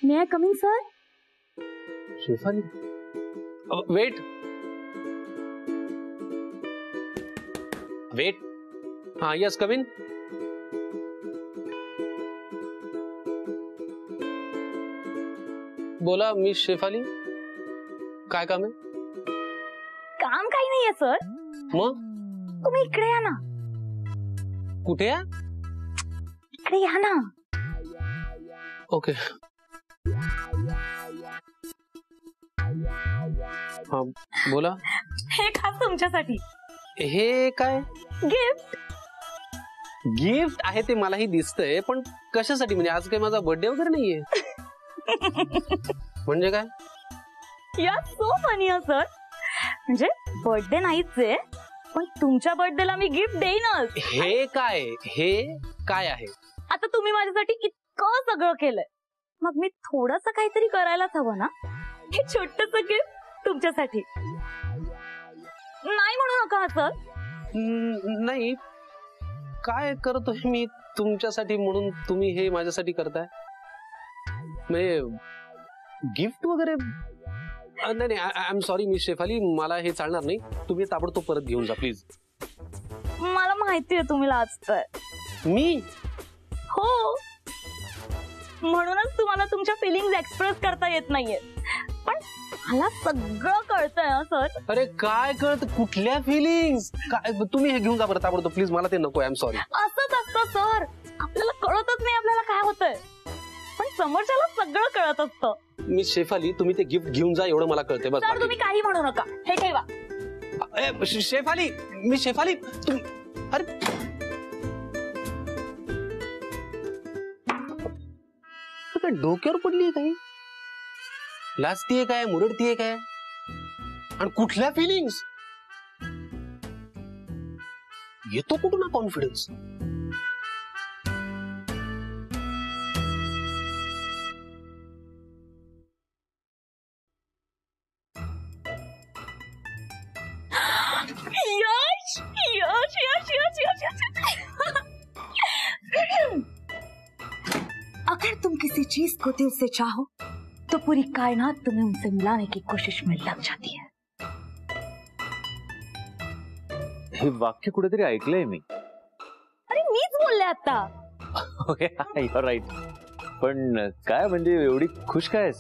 May I come in, sir? Shefali, wait wait. हाँ, yes, come in. बोला miss Shefali, काय काम आहे? काम काही नाहीये सर. मग तुम्ही इकडे या ना. कुठे या? इकडे या ना. ओके. हाँ, बोला. हे खास तुमच्यासाठी. हे काय? गिफ्ट. गिफ्ट आहे ते मलाही दिसतंय, पण कशासाठी? म्हणजे आज काही माझा बर्थडे वगैरे नाहीये. म्हणजे काय? या सो फनी सर. म्हणजे बर्थडे नाहीच आहे, पण तुमच्या बर्थडेला मी गिफ्ट देईनच. हे काय? हे काय आहे? आता तुम्ही माझ्यासाठी इतकं सगळं केलंय, मग मी थोडंसं काहीतरी करायलाच हवं ना. हे छोटंसं गिफ्ट तुमच्यासाठी. नाही म्हणू नका सर. नाही, काय करतोय मी तुमच्यासाठी म्हणून तुम्ही हे माझ्यासाठी करताय? म्हणजे गिफ्ट वगैरे? नाही नाही, I am sorry miss Shefali, मला हे चालणार नाही. तुम्ही ताबडतोब परत घेऊन जा प्लीज. मला माहितीये तुम्ही लाजताय. मी? हो, म्हणूनच तुम्हाला तुमच्या फिलिंग्स एक्सप्रेस करता येत नाहीये. पण मला सगळं कळतंय सर. अरे काय कळत? कुठल्या फिलिंग्स? काय? तुम्ही हे घेऊन जा बरं ताबडतोब प्लीज. मला ते नको. I am sorry. असंच असतं सर, आपल्याला कळतच नाही आपल्याला काय होतंय, पण समोरच्याला सगळं कळत असतं. मिस शेफाली, तुम्ही ते गिफ्ट घेऊन जा एवढं मला कळतंय बस. सर तुम्ही काही म्हणू नका, हे ठेवा. शेफाली, मिस शेफाली, तुम्ही अरे काय डोक्यावर पडलीये? काही लाजतीये काय? मुरडतीये काय? आणि कुठल्या फिलिंग्स? येतो कुठून ना कॉन्फिडन्स? यश यश यश यश यश यश. अगर तुम किसी चीज को दिल से चाहो तो पूरी कायनात तुम्हें उनसे मिलाने की कोशिश में लग जाती है. हे वाक्य कुठेतरी ऐकलंय मी. अरे मीच बोलले आता. Okay, you are right. पण काय म्हणजे एवढी खुश काय?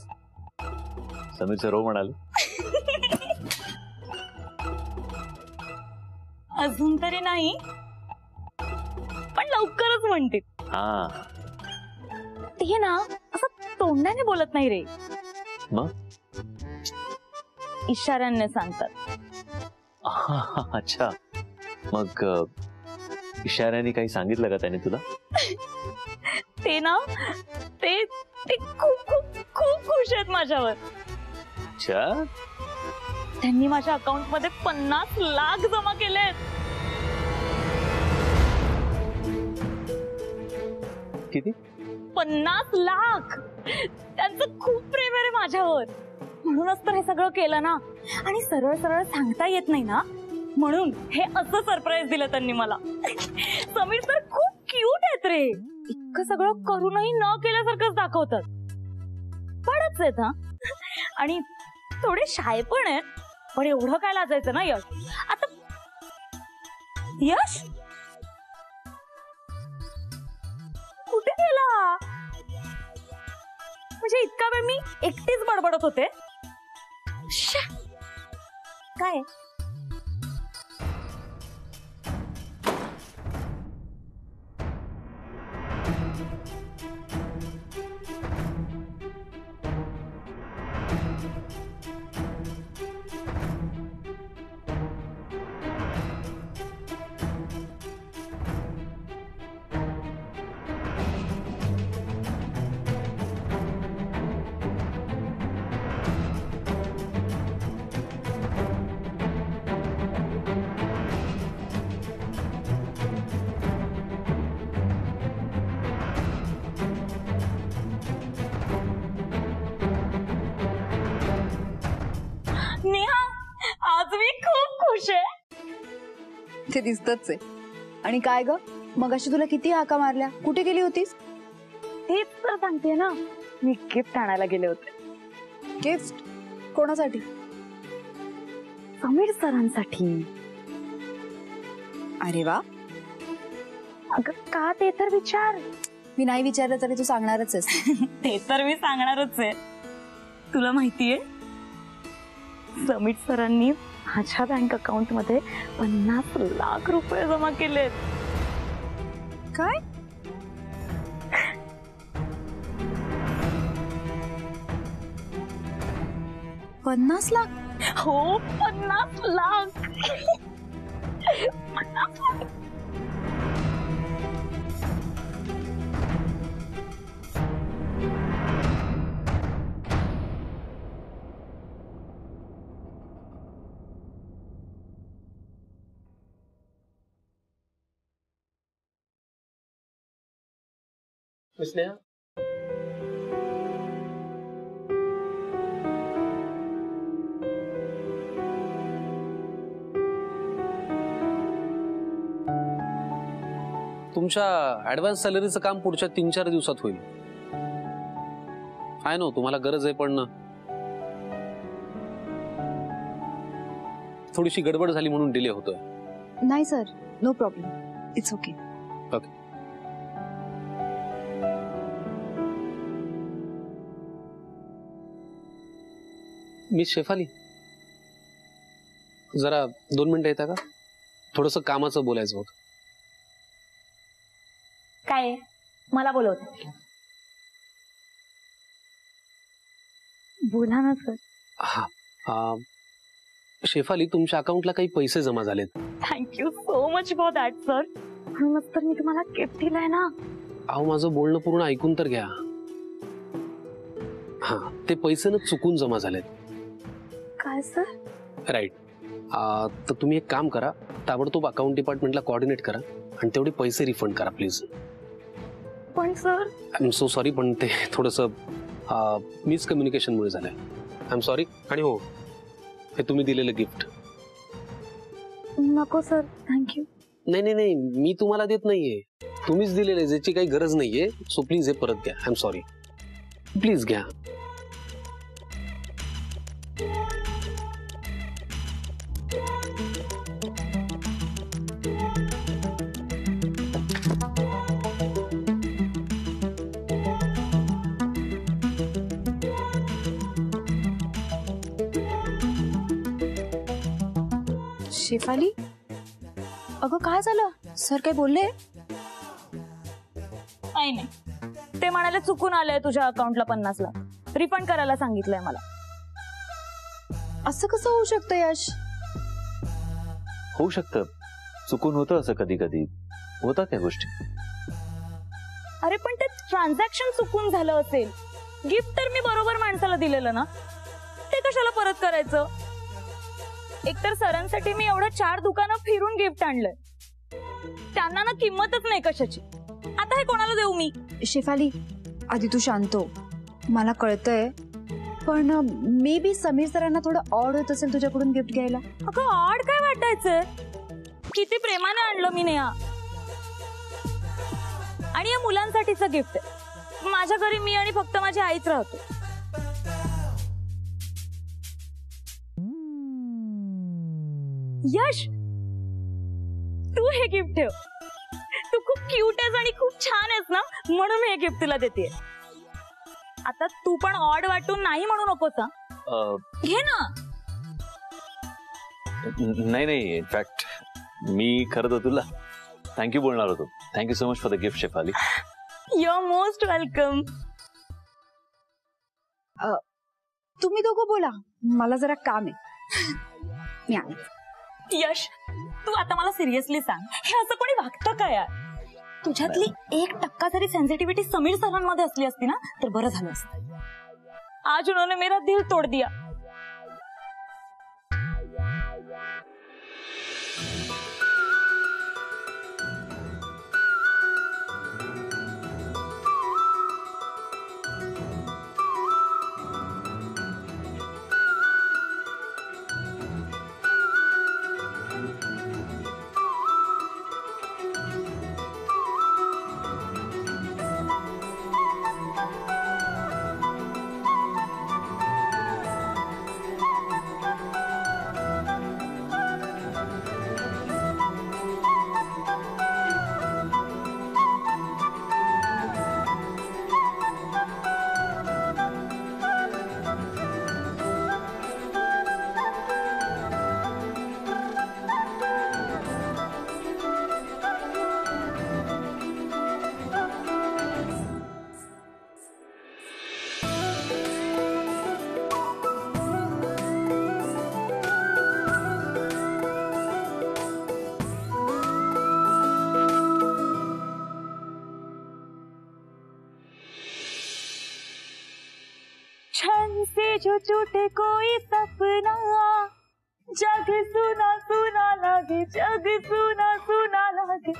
समीर सर हो म्हणाले. अजून तरी नाही, पण लवकरच म्हणते. हा, ते ना असं तोंडाने बोलत नाही रे, मग इशाऱ्याने सांगतात. अच्छा, मग इशाऱ्याने काही सांगितलं का त्याने तुला? ते ना ते खूप खूप खूप खुश आहेत माझ्यावर. अच्छा, त्यांनी माझ्या अकाउंट मध्ये 50 लाख जमा केलेत. किती? 50 लाख. त्यांचं खूप प्रेम आहे माझ्यावर, म्हणूनच तर हे सगळं केलं ना. आणि सरळ सरळ सांगता येत नाही ना, म्हणून हे असं सरप्राईज दिलं त्यांनी मला. समीर सर खूप क्यूट आहेत रे. इतकं सगळं करूनही न केल्यासारखंच दाखवतात. पडच आहेत हा, आणि थोडे शाय पण आहेत. पण एवढं काय लाजायचं ना यश. आता यश कुठे गेला? म्हणजे इतका वेळ मी एकटीच बडबडत होते. काय नेहा, आज मी खूप खुश आहे. ते दिसतच आहे. आणि काय ग, मगाशी तुला किती हाका मारल्या? कुठे गेली होतीस? तेच तर सांगते ना, मी गिफ्ट आणायला गेले होते. गिफ्ट कोणासाठी? समीर सरांसाठी. अरे वा. अगं का ते तर विचार. मी नाही विचारलं तरी तू सांगणारच आहेस. ते तर मी सांगणारच आहे. तुला माहितीये समीर सरांनी माझ्या बँक अकाउंट मध्ये 50 लाख रुपये जमा केलेत. काय? $50 लाख? हो 50 लाख. 50 लाख. स्नेहा, तुमच्या ऍडव्हान्स सॅलरीचं काम पुढच्या 3-4 दिवसात होईल. आहे ना, तुम्हाला गरज आहे, पण थोडीशी गडबड झाली म्हणून डिले होतोय. नाही sir, no problem, it's okay. Okay. Miss Shefali, जरा 2 मिनिटं येता का? थोडंसं कामाचं बोलायचं होतं. काय मला बोलवत? बोला ना सर. हा, शेफाली, तुमच्या अकाउंटला काही पैसे जमा झालेत. Thank you so much for that sir. म्हणूनच तर मी तुम्हाला गिफ्ट दिलाय ना. अहो, माझं बोलणं पूर्ण ऐकून तर घ्या. हा, ते पैसे ना चुकून जमा झालेत. काय सर? राईट. तर तुम्ही एक काम करा, ताबडतोब अकाउंट डिपार्टमेंटला कोऑर्डिनेट करा आणि तेवढे पैसे रिफंड करा प्लीज. पण sir, I am so sorry, पण ते थोडंसं मिसकम्युनिकेशनमुळे झालंय. I am sorry. आणि हो, हे तुम्ही दिलेलं गिफ्ट. नको सर, थँक्यू. नाही नाही नाही, मी तुम्हाला देत नाहीये, तुम्हीच दिलेले, ज्याची काही गरज नाहीये. सो प्लीज हे परत घ्या. आय एम सॉरी, प्लीज घ्या. शेफाली, अगं काय झालं? सर काय बोलले? काही नाही, ते म्हणाले चुकून आलंय तुझ्या अकाउंटला 50 लाख, रिफंड करायला सांगितलंय मला. असं कसं होऊ शकतं यश? होऊ शकतं, चुकून होतं असं, कधी कधी होतात त्या गोष्टी. अरे पण ते ट्रान्झॅक्शन चुकून झालं असेल. गिफ्ट तर मी बरोबर माणसाला दिलेलं ना, ते कशाला परत करायचं? एकतर सरांसाठी मी एवढं 4 दुकानं फिरून गिफ्ट आणलंय, त्यांना ना किंमतच नाही कशाची. आता हे कोणाला देऊ मी? शेफाली, आधी तू शांत हो. मला कळतंय, पण मे बी समीर सरांना थोडं ऑड होत असेल तुझ्याकडून गिफ्ट घ्यायला. अगं ऑड काय वाटायचंय? किती प्रेमाने आणलं मी नेहा. आणि या मुलांसाठीचं गिफ्ट. माझ्या घरी मी आणि फक्त माझी आईच राहतो. यश, तू हे गिफ्ट ठेव. तू खूप क्यूट आहेस आणि खूप छान आहेस ना, म्हणून मी हे गिफ्ट तुला देते. आता तू पण ऑड वाटून नाही म्हणू नकोस. घे ना. नाही नाही, इनफॅक्ट मी खरं तर तुला थँक्यू बोलणार होतो. Thank you so much for the gift Shefali. You are most welcome. तुम्ही दोघं बोला, मला जरा काम आहे. मी आले. यश, तू आता मला सिरियसली सांग, हे असं कोणी वागतं का यार? तुझ्यातली 1% जरी सेन्सिटिव्हिटी समीर सरांमध्ये असली असती ना, तर बरं झालं असतं. आज उन्होंने मेरा दिल तोड़ दिया. क्षण से जो टूटे कोई सपना, जग सुना सुना लगे, जग सुना सुना लगे,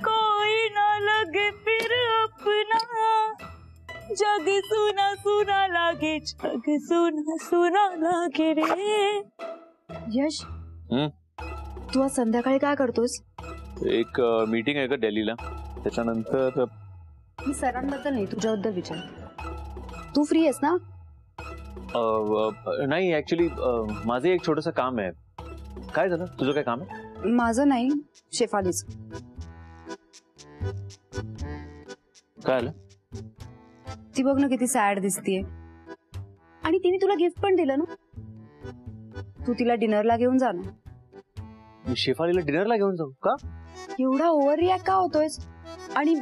कोई ना लगे फिर अपना, जग सुना सुना लगे, जग सुना सुना लगे रे. यश, तू आज संध्याकाळी काय करतोस? एक मीटिंग आहे का दिल्लीला, त्याच्यानंतर. मी सरांबद्दल नाही, तुझ्याबद्दल विचार. तू फ्री आहेस ना? नाही ऍक्च्युली माझं एक छोटस काम आहे. काय झालं, तुझं काय काम आहे? माझं नाही, शेफालीच. काय आलं? ती बघ ना किती सॅड दिसतीये. आणि तिने तुला गिफ्ट पण दिलं ना. तू तिला डिनरला घेऊन जा ना. मी शेफालीला डिनरला घेऊन जाऊ का? एवढा ओव्हर रिॲक्ट का होतोयस? आणि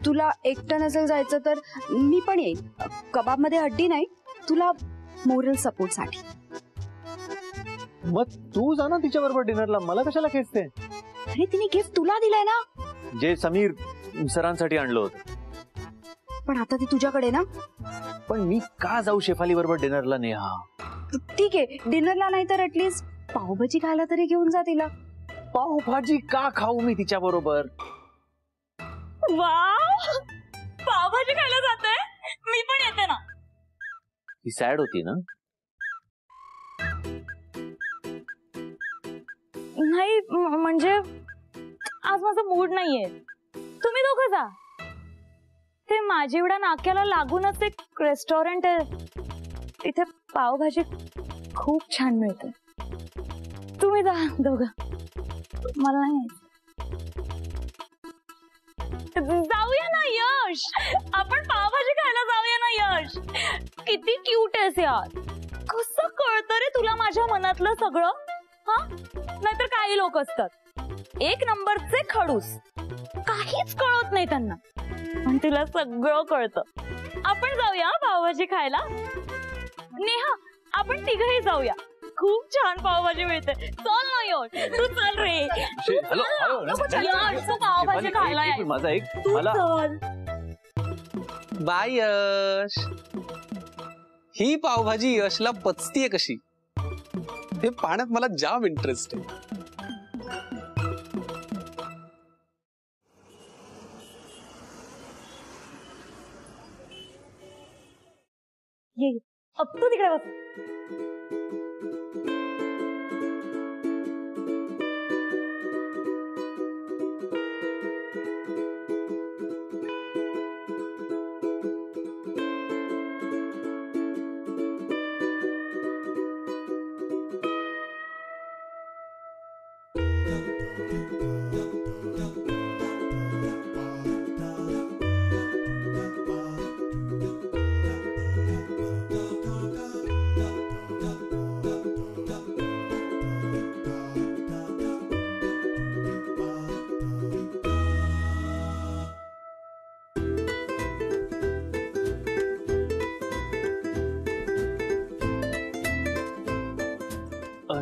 तुला एकटं नसेल जायचं तर मी पण येईन. कबाब मध्ये हड्डी नाही, तुला मोरल सपोर्ट साठी. मग तू जा ना तिच्या बरोबर डिनरला, मला कशाला खेचते? आणि तिने गिफ्ट तुला दिलंय ना, जे समीर सरांसाठी आणलं होतं. पण आता ती तुझ्याकडे ना. पण मी का जाऊ शेफाली बरोबर डिनरला? नेहा ठीक आहे, डिनरला नाही तर ऍटलीस्ट पावभाजी खायला तरी घेऊन जा तिला. पावभाजी का खाऊ मी तिच्या बरोबर? वाव, पावभाजी खायला जाते, मी पण येते ना. ती सॅड होती ना? नाही म्हणजे आज माझा मूड नाहीये. तुम्ही दोघं जा. ते माझी एवढ्या नाक्याला लागूनच एक रेस्टॉरंट आहे, तिथे पावभाजी खूप छान मिळते. तुम्ही जा दोघं, मला नाही. जाऊया ना यश, आपण पावभाजी खायला जाऊया ना यश. किती क्यूट आहेस यार. कसं कळतं रे तुला माझ्या मनातलं सगळं? हा, नाहीतर काही लोक असतात एक नंबरचे खडूस, काहीच कळत नाही त्यांना, पण तिला सगळं कळतं. आपण जाऊया पावभाजी खायला. नेहा, आपण तिघही जाऊया, खूप छान पावभाजी मिळते. चल ना यश, तू चल रे. यश, तू पावभाजी खायला ये. माझा एक तू मला चल. बाय यश. ही पावभाजी यशला पचतीये कशी, हे पाण्यात मला जाम इंटरेस्ट आहे. ये अब तू तिकडे बस.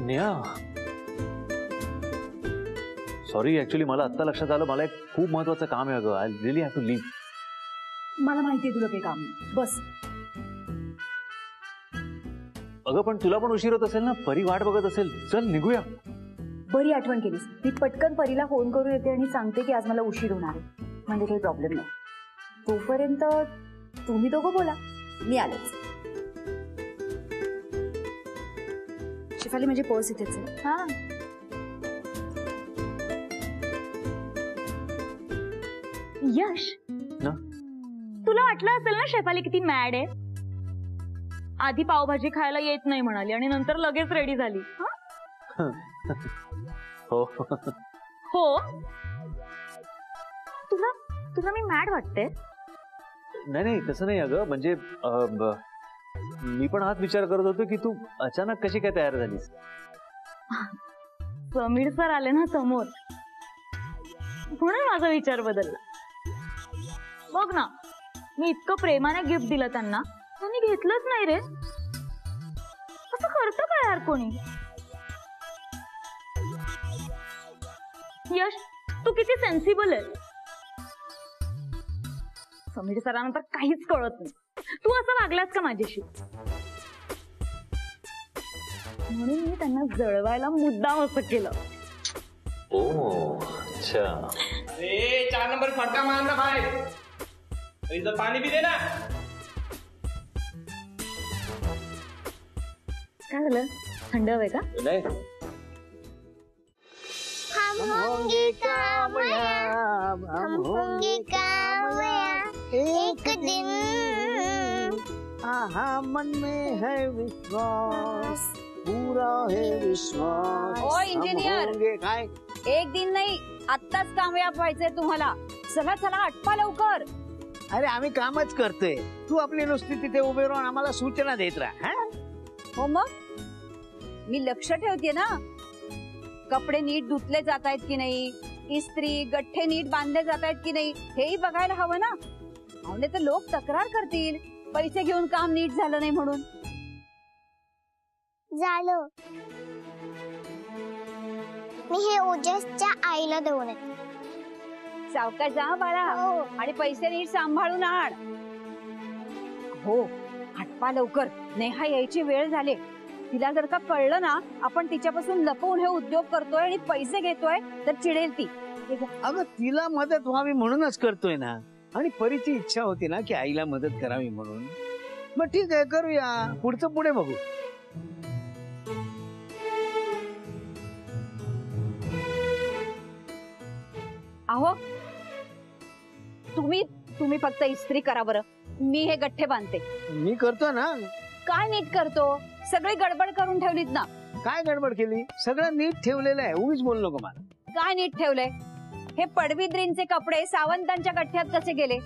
नेहा, सॉरी, ऍक्च्युली मला आता लक्षात आलं, मला एक खूप महत्वाचं काम आहे अगं. I really have to leave. मला माहितीये तुला काही काम. बस. अगं पण तुला पण उशीर होत असेल ना, परी वाट बघत असेल. चल निघूया. बरी आठवण केलीस. मी पटकन परीला फोन करून येते आणि सांगते की आज मला उशीर होणार आहे, म्हणजे काही प्रॉब्लेम नाही. तोपर्यंत तुम्ही दोघं बोला, मी आलेच. शेफाली, म्हणजे पर्स इथेच आहे. हा, यश ना? तुला वाटलं असेल ना शेफाली किती मॅड आहे. आधी पावभाजी खायला येत नाही म्हणाली आणि नंतर लगेच रेडी झाली. हो हो, तुला तुला मी मॅड वाटते? नाही नाही, तसं नाही अगं. म्हणजे मी पण हाच विचार करत होतो की तू अचानक कशी काय तयार झालीस. समीर सर आले ना समोर, म्हणून माझा विचार बदलला. बघ ना, मी इतकं प्रेमाने गिफ्ट दिलं त्यांना, त्यांनी घेतलंच नाही रे. असं करतं का यार कोणी? यश, तू किती सेन्सिबल आहे. समीर सरांना तर काहीच कळत नाही. तू असं वागलास का माझ्याशी? म्हणून मी त्यांना जळवायला मुद्दाम असं केलं. ओ अच्छा. 4 नंबर फटका मारना भाई. इधर पानी भी देना. काय झालं, थंड हवंय का? नाही हम होंगे कामयाब, हम होंगे कामयाब एक दिन. हाँ मन में है विश्वास, पूरा है विश्वास. ओ इंजिनियर. हम होंगे काय. एक दिन नाही, आत्ताच कामयाब व्हायचंय तुम्हाला. चला चला आटपा लवकर. अरे आम्ही कामच करतोय, तू आपली नुसती तिथे उभे राहून आम्हाला सूचना देत राहा. हा? हो मग मी लक्ष ठेवते ना. कपडे नीट धुतले जात आहेत की नाही, इस्त्री गठ्ठे नीट बांधले जात आहेत की नाही, हेही बघायला हवं ना. आवडे तर लोक तक्रार करतील, पैसे घेऊन काम नीट झालं नाही म्हणून. झालं. मी हे ओजसच्या आईला देऊन येते. सावकाश जा बाळा, हो. आणि पैसे नीट सांभाळून आण. हो आटपा लवकर, नेहा यायची वेळ झाली. तिला जर का कळलं ना आपण तिच्यापासून लपवून हे उद्योग करतोय आणि पैसे घेतोय तर चिडेल ती. अगं तिला मदत व्हावी म्हणूनच करतोय ना. आणि परीची इच्छा होती ना की आईला मदत करावी म्हणून. मग ठीक आहे, करूया. पुढचं पुढे बघू. अहो तुम्ही फक्त इस्त्री करा बरं, मी हे गठ्ठे बांधते. मी करतो ना. काय नीट करतो, सगळी गडबड करून ठेवलीत ना. काय गडबड केली, सगळं नीट ठेवलेलं आहे. उगीच बोल नको मला. काय नीट ठेवलंय. हे पडवीद्रींचे कपडे सावंतांच्या गठ्ठ्यात कसे गेले.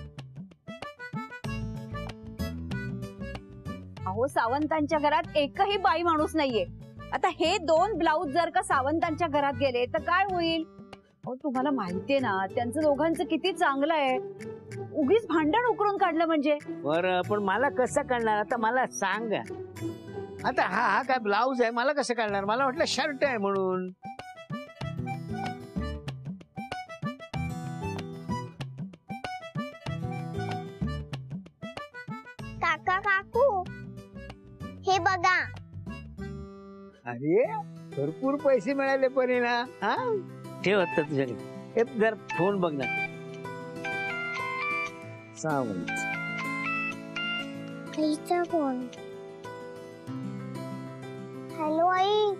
अहो सावंतांच्या घरात एकही बाई माणूस नाहीये. आता हे 2 ब्लाऊज जर का सावंतांच्या घरात गेले तर काय होईल. अहो तुम्हाला माहितीये ना त्यांचं दोघांचं किती चांगलं आहे. उगीच भांडण उकरून काढलं म्हणजे. बरं पण मला कसं कळणार आता, मला सांग. आता हा काय ब्लाऊज आहे, मला कसं कळणार. मला वाटलं शर्ट आहे म्हणून. काका काकू हे बघा. अरे भरपूर पैसे मिळाले परीला. हा ठेव आता तुझ्याकडे. हे जर फोन बघ ना. सावंत आईचा फोन. हॅलो आई.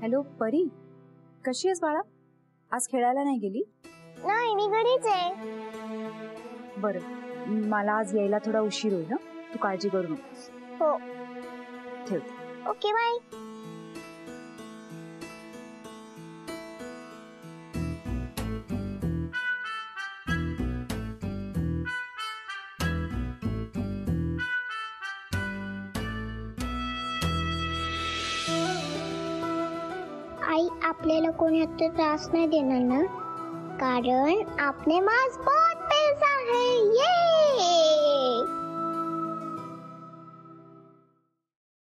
हॅलो परी, कशी आहेस बाळा? आज खेळायला नाही गेली? नाही मी घरीच आहे. बरं, मला आज यायला थोडा उशीर होईल ना, तू काळजी करू नकोस. हो ठेवते. Okay bye. आई आपल्याला कोणी आता त्रास नाही देणार ना, कारण आपने पास बहुत पैसा है.